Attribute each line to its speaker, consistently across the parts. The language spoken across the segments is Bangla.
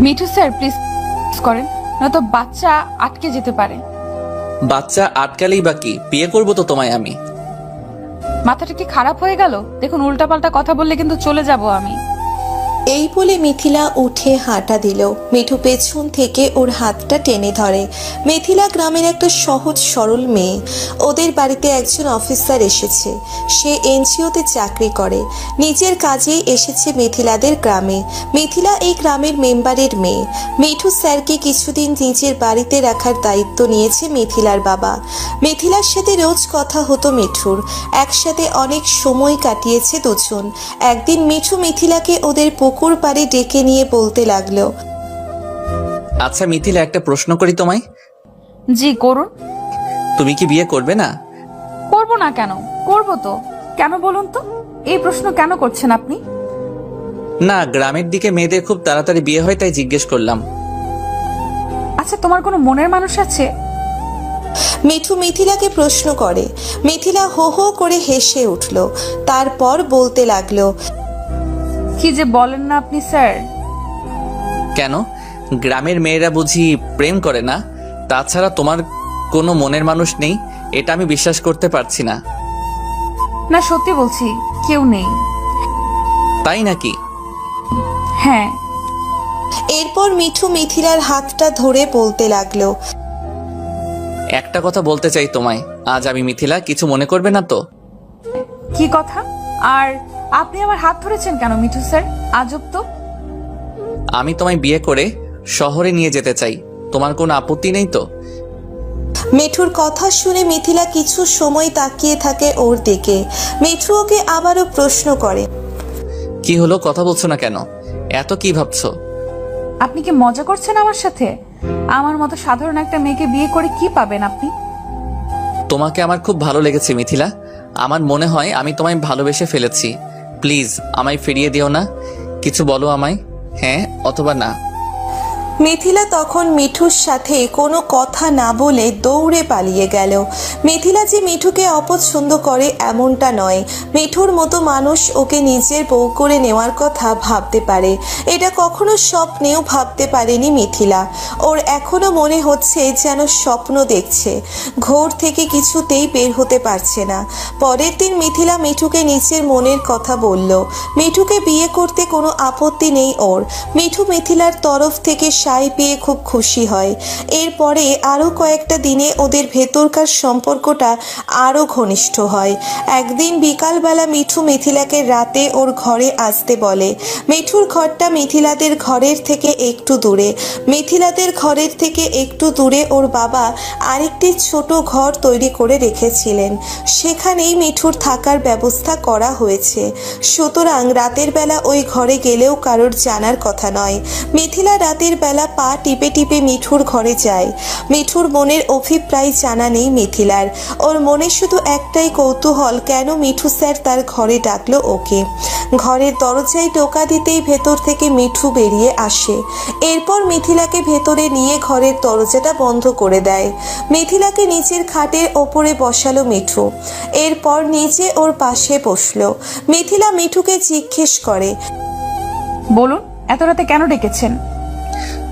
Speaker 1: মিঠু স্যার প্লিজ করেন, নয়তো বাচ্চা আটকে যেতে পারে।
Speaker 2: বাচ্চা আটকালেই বা কি, বিয়ে করবো তো তোমায় আমি।
Speaker 1: মাথাটা কি খারাপ হয়ে গেল? দেখুন উল্টাপাল্টা কথা বললে কিন্তু চলে যাব আমি।
Speaker 3: এই বলে মিথিলা উঠে হাঁটা দিল। মিঠু পেছন থেকে ওর হাতটা টেনে ধরে। মিথিলা গ্রামের একটা সহজ সরল মেয়ে। ওদের বাড়িতে একজন অফিসার এসেছে। সে এনজিওতে চাকরি করে। নিজের কাজেই এসেছে মিথিলাদের গ্রামে। মিথিলা এই গ্রামের মেম্বারের মেয়ে। মিঠু স্যারকে কিছুদিন নিজের বাড়িতে রাখার দায়িত্ব নিয়েছে মিথিলার বাবা। মিথিলার সাথে রোজ কথা হতো মিঠুর। একসাথে অনেক সময় কাটিয়েছে দুজন। একদিন মিঠু মিথিলাকে ওদের পুকুর পাড়ে ডেকে নিয়ে বলতে লাগলো,
Speaker 2: আচ্ছা মিথিলা, একটা প্রশ্ন করি তোমায়।
Speaker 1: জি করুন।
Speaker 2: তুমি কি বিয়ে করবে না?
Speaker 1: করব না কেন? করব তো। কেন বলুন তো, এই প্রশ্ন কেন করছেন আপনি?
Speaker 2: না, গ্রামের দিকে মেয়েদের খুব তাড়াতাড়ি বিয়ে হয়, তাই জিজ্ঞেস করলাম।
Speaker 1: আচ্ছা তোমার কোনো মনের মানুষ আছে?
Speaker 3: মিঠু মিথিলাকে প্রশ্ন করে। মিথিলা হো হো করে হেসে উঠল। তারপর বলতে লাগলো,
Speaker 1: কি যে বলেন না আপনি স্যার।
Speaker 2: কেন, গ্রামের মেয়েরা বুঝি প্রেম করে না? তাছাড়া তোমার কোনো মনের মানুষ নেই, এটা আমি বিশ্বাস করতে পারছি না।
Speaker 1: না সত্যি বলছি, কেউ নেই।
Speaker 2: তাই নাকি?
Speaker 1: হ্যাঁ।
Speaker 3: এরপর মিঠু মিথিলার হাতটা ধরে বলতে লাগলো,
Speaker 2: একটা কথা বলতে চাই তোমায় আজ আমি, মিথিলা, কিছু মনে করবে না তো?
Speaker 1: কি কথা? আর আপনি আমার হাত ধরেছেন কেন মিঠু স্যার? আজব তো।
Speaker 2: আমি তোমায় বিয়ে করে শহরে নিয়ে যেতে চাই, তোমার কোনো আপত্তি নেই তো?
Speaker 3: মিঠুর কথা শুনে মিথিলা কিছু সময় তাকিয়ে থাকে ওর দিকে। মিঠু ওকে আবারও প্রশ্ন করে,
Speaker 2: কি হলো, কথা বলছো না কেন? এত কি ভাবছো?
Speaker 1: আপনি কি মজা করছেন আমার সাথে? আমার মতো সাধারণ একটা মেয়েকে বিয়ে করে কি পাবেন আপনি?
Speaker 2: তোমাকে আমার খুব ভালো লেগেছে মিথিলা। আমার মনে হয় আমি তোমায় ভালোবেসে ফেলেছি। প্লিজ আমায় ফিরিয়ে দিও না। কিছু বলো আমায়, হ্যাঁ অথবা না।
Speaker 3: মিথিলা তখন মিঠুর সাথে কোনো কথা না বলে দৌড়ে পালিয়ে গেল। মিথিলা যে মিঠুকে অপছন্দ করে এমনটা নয়। মিঠুর মতো মানুষ ওকে নিজের বউ করে নেওয়ার কথা ভাবতে পারে, এটা কখনো স্বপ্নেও ভাবতে পারেনি মিথিলা। ওর এখনো মনে হচ্ছে যেন স্বপ্ন দেখছে, ঘোর থেকে কিছুতেই বের হতে পারছে না। পরের দিন মিথিলা মিঠুকে নিজের মনের কথা বলল। মিঠুকে বিয়ে করতে কোনো আপত্তি নেই ওর। মিঠু মিথিলার তরফ থেকে সাই পেয়ে খুব খুশি হয়। এরপরে আরও কয়েকটা দিনে ওদের ভেতরকার সম্পর্কটা আরও ঘনিষ্ঠ হয়। একদিন বিকালবেলা মিঠু মিথিলাকে রাতে ওর ঘরে আসতে বলে। মিঠুর ঘরটা মিথিলাদের ঘরের থেকে একটু দূরে। মিথিলাদের ঘরের থেকে একটু দূরে ওর বাবা আরেকটি ছোট ঘর তৈরি করে রেখেছিলেন। সেখানেই মিঠুর থাকার ব্যবস্থা করা হয়েছে। সুতরাং রাতের বেলা ওই ঘরে গেলেও কারোর জানার কথা নয়। মিথিলা রাতের বেলা পা টিপে টিপে মিঠুর ঘরে যায়। মিঠুর মনের অভিপ্রায় জানা নেই মিথিলার। ওর মনে শুধু একটাই কৌতূহল, কেন মিঠু স্যার তার ঘরে ডাকলো ওকে। ঘরের দরজায় টোকা দিতেই ভেতর থেকে মিঠু বেরিয়ে আসে। এরপর মিথিলাকে ভেতরে নিয়ে ঘরের দরজাটা বন্ধ করে দেয়। মিথিলাকে নিচের খাটের ওপরে বসালো মিঠু। এরপর নিচে ওর পাশে বসলো। মিথিলা মিঠুকে জিজ্ঞেস করে,
Speaker 1: বলুন এত রাতে কেন ডেকেছেন?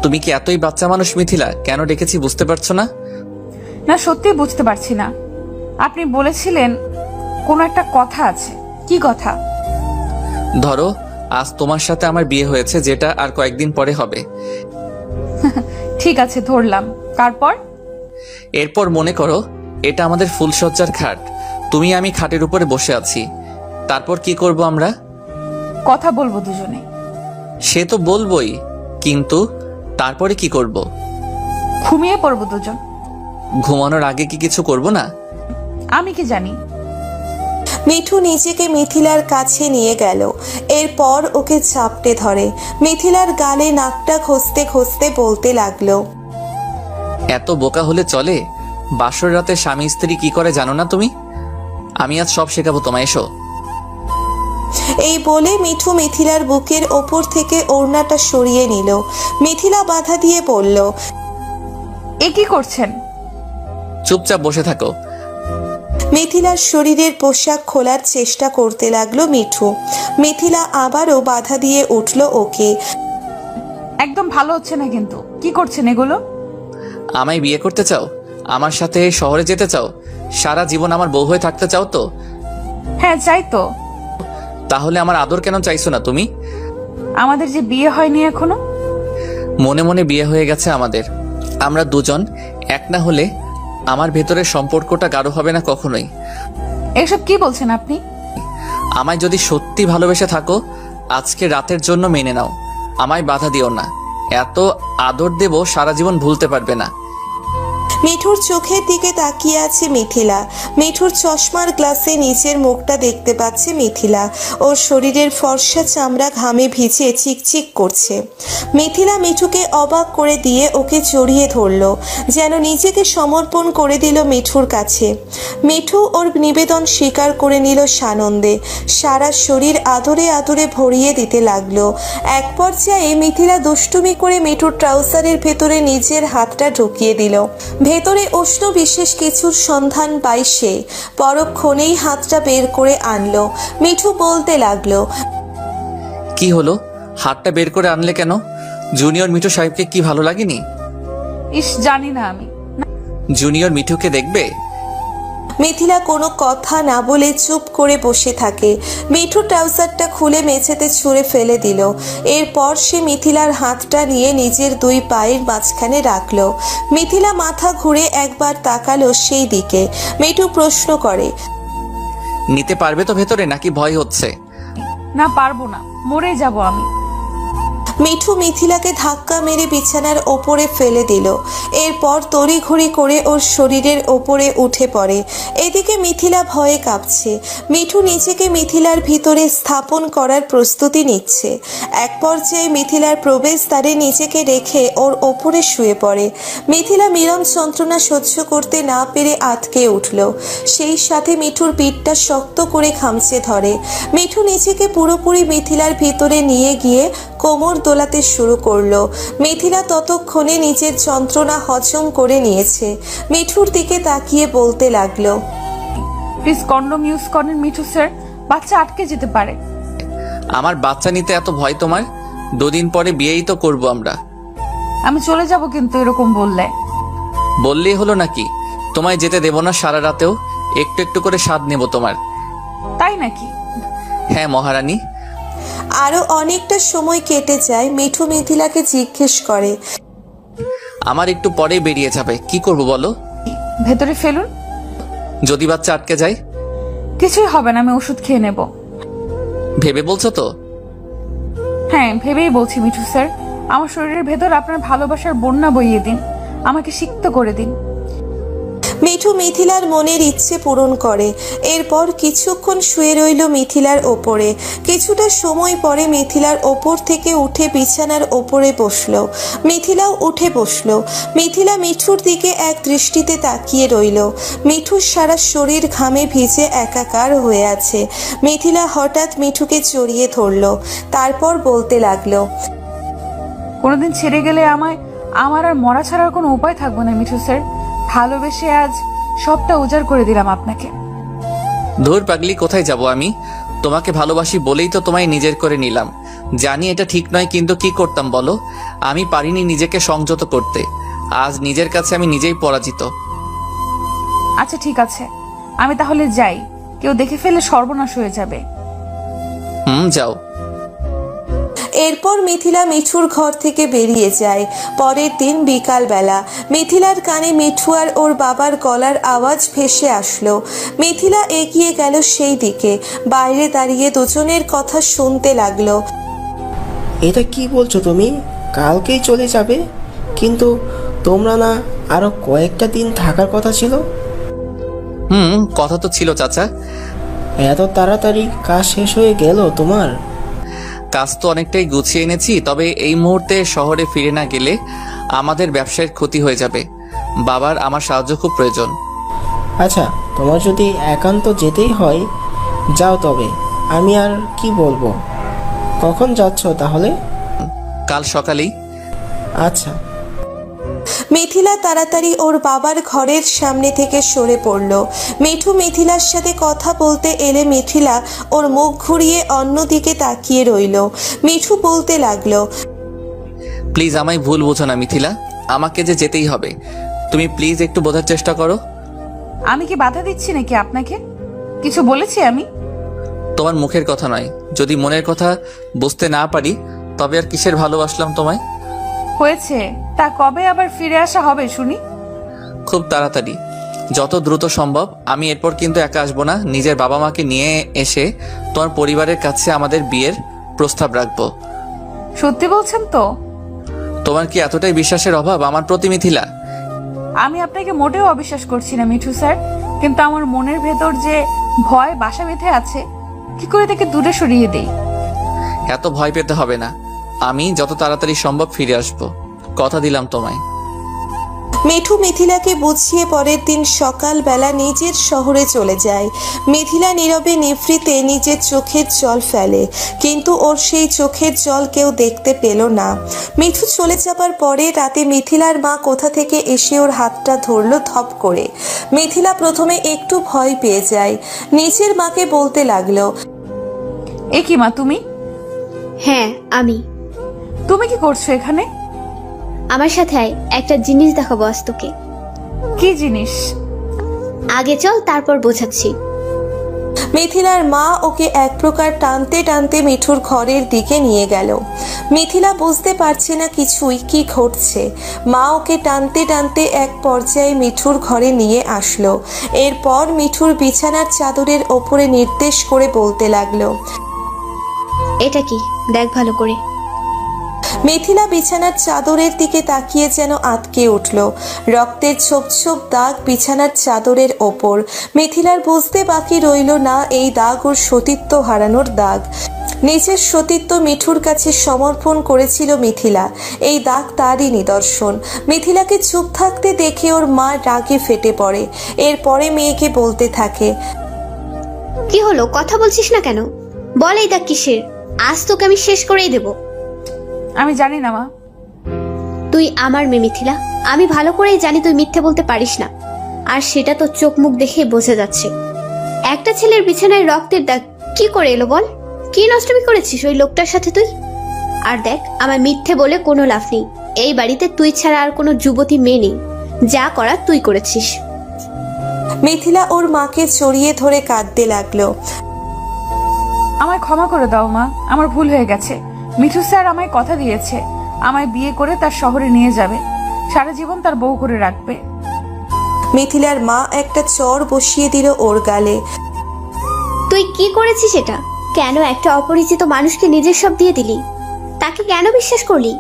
Speaker 2: তুমি কি এতই বাচ্চা মানুষ মিথিলা? কেন ডেকেছি বুঝতে পারছো না?
Speaker 1: না সত্যি বুঝতে পারছি না। আপনি বলেছিলেন কোনো একটা কথা আছে, কি কথা?
Speaker 2: ধরো আজ তোমার সাথে আমার বিয়ে হয়েছে, যেটা আর কয়েকদিন পরে হবে।
Speaker 1: ঠিক আছে ধরলাম, তারপর?
Speaker 2: এরপর মনে করো এটা আমাদের ফুলসজ্জার খাট, তুমি আমি খাটের উপরে বসে আছি। তারপর কি করব আমরা?
Speaker 1: কথা বলবো দুজনে।
Speaker 2: সে তো বলবোই, কিন্তু তারপরে কি করব?
Speaker 1: ঘুমিয়ে পড়বো দুজন।
Speaker 2: ঘুমানোর আগে কি কিছু করব না?
Speaker 1: আমি কি জানি।
Speaker 3: মিঠু নিজেকে মিথিলার কাছে নিয়ে গেল। এরপর ওকে চাপটে ধরে। মিথিলার গালে নাকটা ঘষতে ঘষতে বলতে লাগলো,
Speaker 2: এত বোকা হলে চলে? বাসর রাতে স্বামী স্ত্রী কি করে জানো না তুমি? আমি আজ সব শেখাবো তোমায়, এসো।
Speaker 3: এই বলে মিঠু মিথিলার বুকের ওপর থেকে ওড়নাটা সরিয়ে নিল। মিথিলা বাধা দিয়ে বলল,
Speaker 1: এ কি করছেন?
Speaker 2: চুপচাপ বসে থাকো।
Speaker 3: মিথিলার শরীরের পোশাক খোলার চেষ্টা করতে লাগলো মিঠু। মিথিলা আবারও বাধা দিয়ে উঠল ওকে।
Speaker 1: একদম ভালো হচ্ছে না কিন্তু। কি করছেন এগুলো?
Speaker 2: আমায় বিয়ে করতে চাও? আমার সাথে শহরে যেতে চাও? সারা জীবন আমার বউ হয়ে থাকতে চাও তো?
Speaker 1: হ্যাঁ চাই তো।
Speaker 2: তাহলে আমার আদর কেন চাইছো না তুমি?
Speaker 1: আমাদের যে বিয়ে হয়নি এখনো।
Speaker 2: মনে মনে বিয়ে হয়ে গেছে আমাদের। আমরা দুজন এক না হলে আমার ভেতরের সম্পর্কটা গাঢ় হবে না কখনোই।
Speaker 1: এসব কি বলছেন আপনি?
Speaker 2: আমায় যদি সত্যি ভালোবেসে থাকো আজকে রাতের জন্য মেনে নাও, আমায় বাধা দিও না। এত আদর দেব সারা জীবন ভুলতে পারবে না।
Speaker 3: মিঠুর চোখের দিকে তাকিয়ে আছে মিথিলা। মিঠুর চশমার গ্লাসে নিচের মুখটা দেখতে পাচ্ছে মিথিলা। ওর শরীরের ফর্সা চামড়া ঘামে ভিজে চিকচিক করছে। মিথিলা মিঠুকে অবাক করে দিয়ে ওকে জড়িয়ে ধরল, যেন নিজেকে সমর্পণ করে দিল মিঠুর কাছে। মিঠু ওর নিবেদন স্বীকার করে নিল সানন্দে। সারা শরীর আদরে আদরে ভরিয়ে দিতে লাগলো। এক পর্যায়ে মিথিলা দুষ্টুমি করে মিঠুর ট্রাউজারের ভেতরে নিজের হাতটা ঢুকিয়ে দিল। ভেতরে উষ্ণ বিশেষ কিছুর সন্ধান পায় সে। পরক্ষণেই হাতটা বের করে আনলো। মিঠু বলতে লাগলো,
Speaker 2: কি হলো, হাতটা বের করে আনলে কেন? জুনিয়র মিঠু সাহেবকে কি ভালো লাগেনি?
Speaker 1: ইস, জানি না আমি।
Speaker 2: জুনিয়র মিঠুকে দেখবে?
Speaker 3: মিথিলা কোনো কথা না বলে চুপ করে বসে থাকে। মিঠু ট্রাউজারটা খুলে মেঝেতে ছুঁড়ে ফেলে দিল। এরপর সে মিথিলার হাতটা নিয়ে নিজের দুই পায়ের মাঝখানে রাখলো। মিথিলা মাথা ঘুরে একবার তাকালো সেই দিকে। মিঠু প্রশ্ন করে,
Speaker 2: নিতে পারবে তো ভেতরে নাকি ভয় হচ্ছে?
Speaker 1: না, পারবো না, মরে যাব আমি।
Speaker 3: মিঠু মিথিলাকে ধাক্কা মেরে বিছানার ওপরে ফেলে দিল। এরপর তড়িঘড়ি করে ওর শরীরের ওপরে উঠে পড়ে। এদিকে মিথিলা ভয়ে কাঁপছে। মিঠু নিজেকে মিথিলার ভিতরে স্থাপন করার প্রস্তুতি নিচ্ছে। এক পর্যায়ে মিথিলার প্রবেশদ্বারে নিজেকে রেখে ওর ওপরে শুয়ে পড়ে। মিথিলা মীরম যন্ত্রণা সহ্য করতে না পেরে আটকে উঠল। সেই সাথে মিঠুর পিঠটা শক্ত করে খামচে ধরে। মিঠু নিজেকে পুরোপুরি মিথিলার ভিতরে নিয়ে গিয়ে কোমর দোলাতে শুরু করলো। মিথিলা ততক্ষণে নিজের যন্ত্রণা হজম করে নিয়েছে। মিঠুর দিকে তাকিয়ে বলতে লাগলো,
Speaker 1: প্লিজ কন্ডম ইউজ করেন মিঠু স্যার, বাচ্চা আটকে যেতে পারে।
Speaker 2: আমার বাচ্চা নিতে এত ভয় তোমার? দুদিন পরে বিয়েই তো করবো আমরা।
Speaker 1: আমি চলে যাব কিন্তু এরকম বললে।
Speaker 2: বললেই হলো নাকি? তোমায় যেতে দেব না সারা রাতেও, একটু একটু করে স্বাদ নেব তোমার।
Speaker 1: তাই নাকি?
Speaker 2: হ্যাঁ মহারানী।
Speaker 3: আরো অনেকটা সময় কেটে যায়। মিঠু মিথিলাকে জিজ্ঞেস করে,
Speaker 2: আমার একটু পরেই বেরিয়ে যাবে, কি করব বলো?
Speaker 1: ভেতরে ফেলুন।
Speaker 2: যদি বাচ্চা আটকে যায়?
Speaker 1: কিছুই হবে না, আমি ওষুধ খেয়ে নেব।
Speaker 2: ভেবে বলছো তো?
Speaker 1: হ্যাঁ, ভেবেই বলছি মিঠু স্যার। আমার শরীরের ভেতর আপনার ভালোবাসার বন্যা বইয়ে দিন, আমাকে সিক্ত করে দিন।
Speaker 3: মিঠু মিথিলার মনের ইচ্ছে পূরণ করে। এরপর কিছুক্ষণ শুয়ে রইল মিথিলার ওপরে। কিছুটা সময় পরে মিথিলার ওপর থেকে উঠে বিছানার ওপরে বসলো। মিথিলাও উঠে বসলো। মিথিলা মিঠুর দিকে এক দৃষ্টিতে তাকিয়ে রইল। মিঠুর সারা শরীর ঘামে ভিজে একাকার হয়ে আছে। মিথিলা হঠাৎ মিঠুকে জড়িয়ে ধরলো। তারপর বলতে লাগলো,
Speaker 1: কোনোদিন ছেড়ে গেলে আমার আর মরা ছাড়ার কোনো উপায় থাকবে না মিঠু স্যার। ভালোবেসে আজ সবটা উজাড় করে দিলাম আপনাকে।
Speaker 2: ধুর পাগলি, কোথায় যাব আমি? তোমাকে ভালোবাসি বলেই তো তোমায় নিজের করে নিলাম। জানি এটা ঠিক নয়, কিন্তু কি করতাম বলো? আমি পারিনি নিজেকে সংযত করতে। আজ নিজের কাছে আমি নিজেই পরাজিত।
Speaker 1: আচ্ছা ঠিক আছে, আমি তাহলে যাই, কেউ দেখে ফেলে সর্বনাশ হয়ে যাবে।
Speaker 2: যাও।
Speaker 3: এরপর মিথিলা মিঠুর ঘর থেকে বেরিয়ে যায়। পরের দিন বিকালবেলা মিথিলার কানে মিঠু আর ওর বাবার গলার আওয়াজ ভেসে আসলো। মিথিলা এগিয়ে গেল সেই দিকে। বাইরে দাঁড়িয়ে দুজনের কথা শুনতে লাগলো।
Speaker 4: এটা কি বলছো তুমি? কালকেই চলে যাবে? কিন্তু তোমরা না আরো কয়েকটা দিন থাকার কথা ছিল?
Speaker 2: কথা তো ছিল চাচা।
Speaker 4: এত তাড়াতাড়ি কাজ শেষ হয়ে গেল তোমার?
Speaker 2: কাজ তো অনেকটাই গুছিয়ে এনেছি, তবে এই মুহূর্তে শহরে ফিরে না গেলে আমাদের ব্যবসায়ের ক্ষতি হয়ে যাবে। বাবার আমার সাহায্য খুব প্রয়োজন।
Speaker 4: আচ্ছা, তোমার যদি একান্ত যেতেই হয় যাও, তবে আমি আর কি বলবো। কখন যাচ্ছ তাহলে?
Speaker 2: কাল সকালেই।
Speaker 4: আচ্ছা।
Speaker 3: মিথিলা তাড়াতাড়ি ওর বাবার ঘরের সামনে থেকে সরে পড়ল। মিঠু মিথিলার সাথে কথা বলতে এলে মিথিলা ওর মুখ ঘুরিয়ে অন্যদিকে তাকিয়ে রইল। মিঠু বলতে লাগলো,
Speaker 2: প্লিজ আমায় ভুল বোঝো না মিথিলা, আমাকে যে যেতেই হবে। তুমি প্লিজ একটু বোঝার চেষ্টা করো।
Speaker 1: আমি কি বাধা দিচ্ছি নাকি আপনাকে? কিছু বলেছি আমি?
Speaker 2: তোমার মুখের কথা নয়, যদি মনের কথা বুঝতে না পারি তবে আর কিসের ভালোবাসলাম তোমায়।
Speaker 1: হয়েছে, তা কবে আবার ফিরে আসা হবে শুনি?
Speaker 2: খুব তাড়াতাড়ি, যত দ্রুত সম্ভব। আমি এরপর কিন্তু একা আসবো না, নিজের বাবা মাকে নিয়ে এসে তোমার পরিবারের কাছে আমাদের বিয়ের প্রস্তাব রাখবো।
Speaker 1: সত্যি বলছেন তো?
Speaker 2: তোমার কি এতটাই বিশ্বাসের অভাব আমার প্রতি মিথিলা?
Speaker 1: আমি আপনাকে মোটেও অবিশ্বাস করছি না মিঠু স্যার, কিন্তু আমার মনের ভেতর যে ভয় বাসা বেঁধে আছে, কি করে তাকে দূরে সরিয়ে দেই?
Speaker 2: এত ভয় পেতে হবে না, আমি যত তাড়াতাড়ি সম্ভব ফিরে আসবো, কথা দিলাম তোমায়।
Speaker 3: মিঠু মিথিলাকে বুঝিয়ে পরের দিন সকালবেলা নিজের শহরে চলে যায়। মিথিলা নীরবে নিভৃতে নিজের চোখের জল ফেলে, কিন্তু ওর সেই চোখের জল কেউ দেখতে পেল না। মিঠু চলে যাবার পরে রাতে মিথিলার মা কোথা থেকে এসে ওর হাতটা ধরলো ধপ করে। মিথিলা প্রথমে একটু ভয় পেয়ে যায়, নিজের মাকে বলতে লাগলো,
Speaker 1: এ কি মা তুমি?
Speaker 5: হ্যাঁ আমি।
Speaker 1: তুমি কি করছো এখানে?
Speaker 5: আমার সাথে আয়, একটা জিনিস দেখাবো আজ তোকে।
Speaker 1: কি জিনিস?
Speaker 5: আগে চল, তারপর বোঝাচ্ছি।
Speaker 3: মিথিলার মা ওকে এক প্রকার টানতে টানতে মিঠুর ঘরের দিকে নিয়ে গেল। মিথিলা বুঝতে পারছে না কিছুই, কি ঘটছে। মা ওকে টানতে টানতে এক পর্যায়ে মিঠুর ঘরে নিয়ে আসলো। এরপর মিঠুর বিছানার চাদরের ওপরে নির্দেশ করে বলতে লাগলো,
Speaker 5: এটা কি দেখ ভালো করে।
Speaker 3: মিথিলা বিছানার চাদরের দিকে তাকিয়ে যেন আটকে উঠল। রক্তের ছোপ ছোপ দাগ বিছানার চাদরের ওপর। মিথিলার বুঝতে বাকি রইল না এই দাগ ওর সতীত্ব হারানোর দাগ। নিজের সতীত্ব মিঠুর কাছে সমর্পণ করেছিল মিথিলা, এই দাগ তারই নিদর্শন। মিথিলাকে চুপ থাকতে দেখে ওর মা রাগে ফেটে পড়ে। এরপরে মেয়েকে বলতে থাকে,
Speaker 5: কি হলো, কথা বলছিস না কেন? বল এই দাগ কিসের? আজ তোকে আমি শেষ করেই দেব।
Speaker 1: আমি জানি না মা।
Speaker 5: তুই আমার মেয়ে মিথিলা, আমি ভালো করেই জানি তুই মিথ্যে বলতে পারিস না, আর সেটা তোর চোখ মুখ দেখে বোঝা যাচ্ছে। একটা ছেলের বিছানায় রক্তের দাগ কি করে এলো বল? কি নষ্টমি করেছিস ওই লোকটার সাথে তুই? আর দেখ, আমার মিথ্যে বলে কোনো লাভ নেই। এই বাড়িতে তুই ছাড়া আর কোনো যুবতী মেয়ে নেই, যা করার তুই করেছিস।
Speaker 3: মিথিলা ওর মাকে জড়িয়ে ধরে কাঁদতে লাগলো।
Speaker 1: আমায় ক্ষমা করে দাও মা, আমার ভুল হয়ে গেছে। মিঠু স্যার আমায় কথা দিয়েছে, আমায় বিয়ে করে তার শহরে নিয়ে যাবে, সারা জীবন তার বউ করে রাখবে।
Speaker 3: মিথিলার মা একটা চর বসিয়ে দিল ওর গালে।
Speaker 5: তুই কি করেছিস এটা? কেন একটা অপরিচিত মানুষকে নিজের সব দিয়ে দিলি? তাকে কেন বিশ্বাস করলি?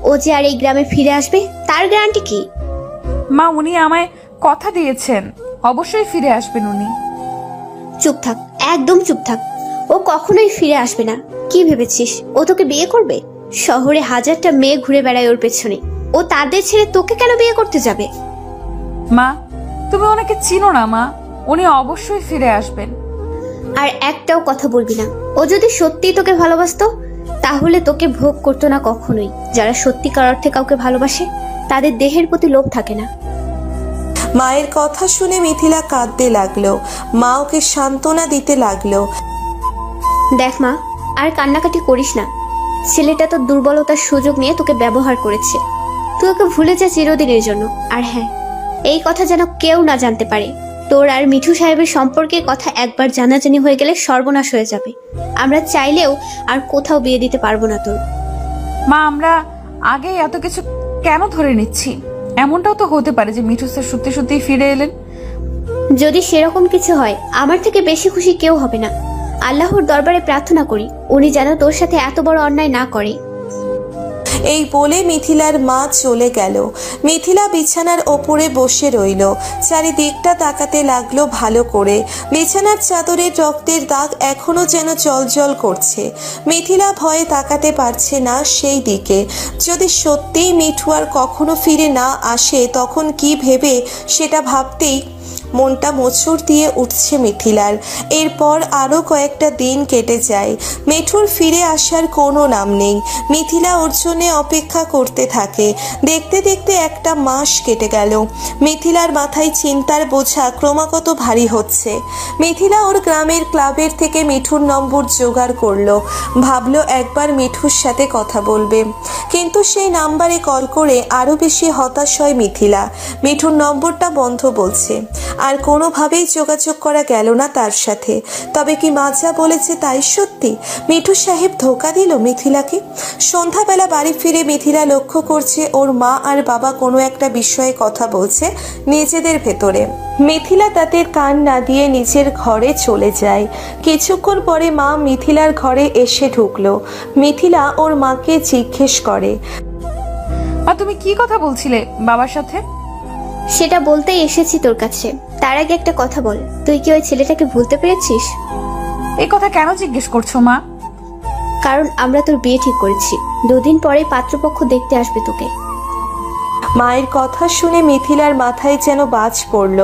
Speaker 5: ও যে আর এই গ্রামে ফিরে আসবে তার গ্যারান্টি কি?
Speaker 1: মা, উনি আমায় কথা দিয়েছেন, অবশ্যই ফিরে আসবেন উনি।
Speaker 5: চুপ থাক, একদম চুপ থাক। ও কখনোই ফিরে আসবে না। কি ভেবেছিস ও তোকে বিয়ে করবে? শহরে হাজারটা মেয়ে ঘুরে বেড়ায় ওর পেছনে, ও তাদের ছেড়ে তোকে কেন বিয়ে করতে যাবে?
Speaker 1: মা, তুমি ওনাকে চিনো না মা, উনি অবশ্যই ফিরে আসবেন।
Speaker 5: আর একটাও কথা বলবি না। ও যদি সত্যিই তোকে ভালোবাসতো তাহলে তোকে ভোগ করতো না কখনোই। যারা সত্যিকার অর্থে কাউকে ভালোবাসে তাদের দেহের প্রতি লোভ থাকে না।
Speaker 3: মায়ের কথা শুনে মিথিলা কাঁদতে লাগলো। মা ওকে সান্ত্বনা দিতে লাগলো।
Speaker 5: দেখ মা, আর কান্নাকাটি করিস না। ছেলেটা তোর দুর্বলতার সুযোগ নিয়ে তোকে ব্যবহার করেছে। তুই ওকে ভুলে যা চিরদিনের জন্য। আর হ্যাঁ, এই কথা যেন কেউ না জানতে পারে। তোর আর মিঠু সাহেবের সম্পর্কে কথা একবার জানাজানি হয়ে গেলে সর্বনাশ হয়ে যাবে। আমরা চাইলেও আর কোথাও বিয়ে দিতে পারবো না তোর।
Speaker 1: মা, আমরা আগে এত কিছু কেন ধরে নিচ্ছি? এমনটাও তো হতে পারে যে মিঠু স্যার সত্যি সত্যিই ফিরে এলেন।
Speaker 5: যদি সেরকম কিছু হয়, আমার থেকে বেশি খুশি কেউ হবে না। আল্লাহর দরবারে প্রার্থনা করি উনি যেন তোর সাথে এত বড় অন্যায় না করে।
Speaker 3: এই বলে মিথিলার মা চলে গেল। মিথিলা বিছানার ওপরে বসে রইল, চারিদিকটা তাকাতে লাগলো ভালো করে। বিছানার চাদরের রক্তের দাগ এখনো যেন জলজল করছে। মিথিলা ভয়ে তাকাতে পারছে না সেই দিকে। যদি সত্যিই মিঠু আর কখনো ফিরে না আসে তখন কি ভেবে সেটা ভাবতেই মনটা মোচড় দিয়ে উঠছে মিথিলার। এরপর আরও কয়েকটা দিন কেটে যায়। মিঠুর ফিরে আসার কোনো নাম নেই। মিথিলা ওর জন্য অপেক্ষা করতে থাকে। দেখতে দেখতে একটা মাস কেটে গেল। মিথিলার মাথায় চিন্তার বোঝা ক্রমাগত ভারী হচ্ছে। মিথিলা ওর গ্রামের ক্লাবের থেকে মিঠুর নম্বর জোগাড় করলো। ভাবলো একবার মিঠুর সাথে কথা বলবে, কিন্তু সেই নাম্বারে কল করে আরও বেশি হতাশ হয় মিথিলা। মিঠুর নম্বরটা বন্ধ বলছে, আর কোনোভাবেই যোগাযোগ করা গেল না তার সাথে। তবে কি মা যা বলেছে তাই সত্যি? মিঠু সাহেব ধোঁকা দিল মিথিলাকে? সন্ধ্যাবেলা বাড়ি ফিরে মিথিলা লক্ষ্য করছে ওর মা আর বাবা কোনো একটা বিষয়ে কথা বলছে নিজেদের ভেতরে। মিথিলা তাদের কান না দিয়ে নিজের ঘরে চলে যায়। কিছুক্ষণ পরে মা মিথিলার ঘরে এসে ঢুকলো। মিথিলা ওর মাকে জিজ্ঞেস করে,
Speaker 1: মা তুমি কি কথা বলছিলে বাবার সাথে?
Speaker 5: সেটা বলতেই এসেছি তোর কাছে। তার আগে একটা কথা বল, তুই কি ওই ছেলেটাকে ভুলতে পেরেছিস?
Speaker 1: এই কথা কেন জিজ্ঞেস করছো মা?
Speaker 5: কারণ আমরা তোর বিয়ে ঠিক করেছি, 2 দিন পরে পাত্রপক্ষ দেখতে আসবে তোকে।
Speaker 3: মায়ের কথা শুনে মিথিলার মাথায় যেন বাজ পড়ল।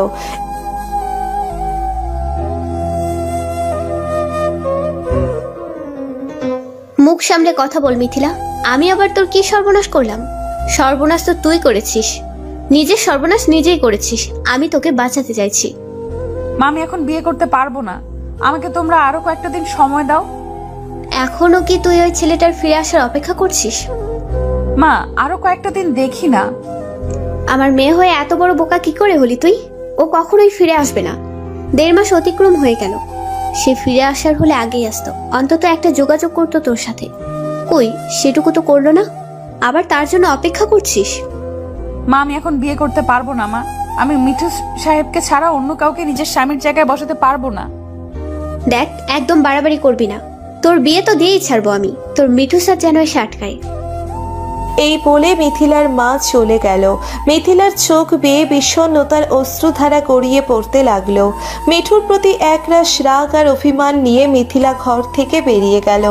Speaker 5: মুখ সামলে কথা বল মিথিলা। আমি আবার তোর কি সর্বনাশ করলাম? সর্বনাশ তো তুই করেছিস, নিজের সর্বনাশ নিজেই করেছিস। আমি তোকে বাঁচাতে চাইছি।
Speaker 1: মা আমি এখন বিয়ে করতে পারবো না, আমাকে তোমরা আরো কয়েকটা দিন সময় দাও।
Speaker 5: এখনো কি তুই ওই ছেলেটার ফিরে আসার অপেক্ষা করছিস?
Speaker 1: মা আরো কয়েকটা দিন দেখি না।
Speaker 5: আমার মেয়ে হয়ে এত বড় বোকা কি করে হলি তুই? ও কখনোই ফিরে আসবে না। 1.5 মাস অতিক্রম হয়ে গেল। সে ফিরে আসার হলে আগেই আসতো, অন্তত একটা যোগাযোগ করতো তোর সাথে। কই, সেটুকু তো করলো না। আবার তার জন্য অপেক্ষা করছিস?
Speaker 1: মা আমি এখন বিয়ে করতে পারবো না মা। আমি মিঠু সাহেবকে ছাড়া অন্য কাউকে নিজের স্বামীর জায়গায় বসাতে পারবো না।
Speaker 5: দেখ, একদম বাড়াবাড়ি করবি না। তোর বিয়ে তো দিয়েই ছাড়বো আমি, তোর মিঠু স্যার যেন এসে আটকায়।
Speaker 3: এই বলে মিথিলার মা চলে গেল। মিথিলার চোখ বেয়ে বিষণ্ণতার অশ্রুধারা গড়িয়ে পড়তে লাগলো। মিঠুর প্রতি একরাশ রাগ আর অভিমান নিয়ে মিথিলা ঘর থেকে বেরিয়ে গেল।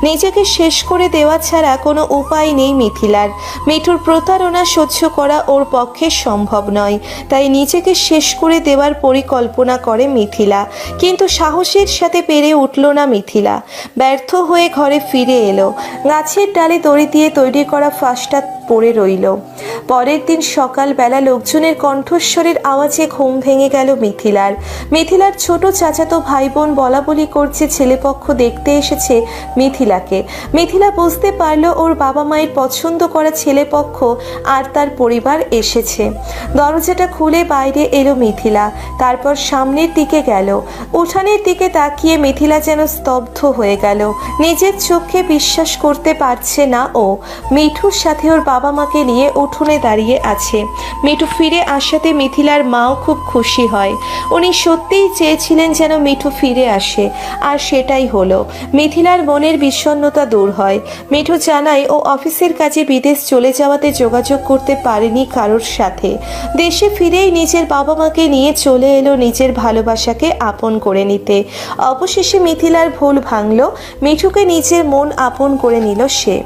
Speaker 3: নিজেকে শেষ করে দেওয়া ছাড়া কোনো উপায় নেই মিথিলার। মিঠুর প্রতারণা সহ্য করা ওর পক্ষে সম্ভব নয়, তাই নিজেকে শেষ করে দেওয়ার পরিকল্পনা করে মিথিলা। কিন্তু সাহসের সাথে পেরে উঠল না মিথিলা। ব্যর্থ হয়ে ঘরে ফিরে এলো। গাছের ডালে দড়ি দিয়ে তৈরি করা ফাঁসটা পড়ে রইল। পরের দিন সকালবেলা লোকজনের কণ্ঠস্বরের আওয়াজে ঘুম ভেঙে গেল মিথিলার। মিথিলার ছোট চাচাতো ভাই বোন বলা বলি করছে ছেলেপক্ষ দেখতে এসেছে মিথিলাকে। মিথিলা বুঝতে পারল ওর বাবা মায়ের পছন্দ করা ছেলেপক্ষ আর তার পরিবার এসেছে। দরজাটা খুলে বাইরে এলো মিথিলা, তারপর সামনের দিকে গেল। উঠানের দিকে তাকিয়ে মিথিলা যেন স্তব্ধ হয়ে গেল। নিজের চোখে বিশ্বাস করতে পারছে না ও। মিঠুর সাথে ওর বাবা মাকে নিয়ে উঠোনে দাঁড়িয়ে আছে। মিঠু ফিরে আসাতে মিথিলার মাও খুব খুশি হয়। উনি সত্যিই চেয়েছিলেন যেন মিঠু ফিরে আসে, আর সেটাই হলো। মিথিলার মনের বিষণ্ণতা দূর হয়। মিঠু জানায় ও অফিসের কাজে বিদেশ চলে যাওয়াতে যোগাযোগ করতে পারেনি কারোর সাথে। দেশে ফিরেই নিজের বাবা মাকে নিয়ে চলে এলো নিজের ভালোবাসাকে আপন করে নিতে। অবশেষে মিথিলার ভুল ভাঙল, মিঠুকে নিজের মন আপন করে নিল সে।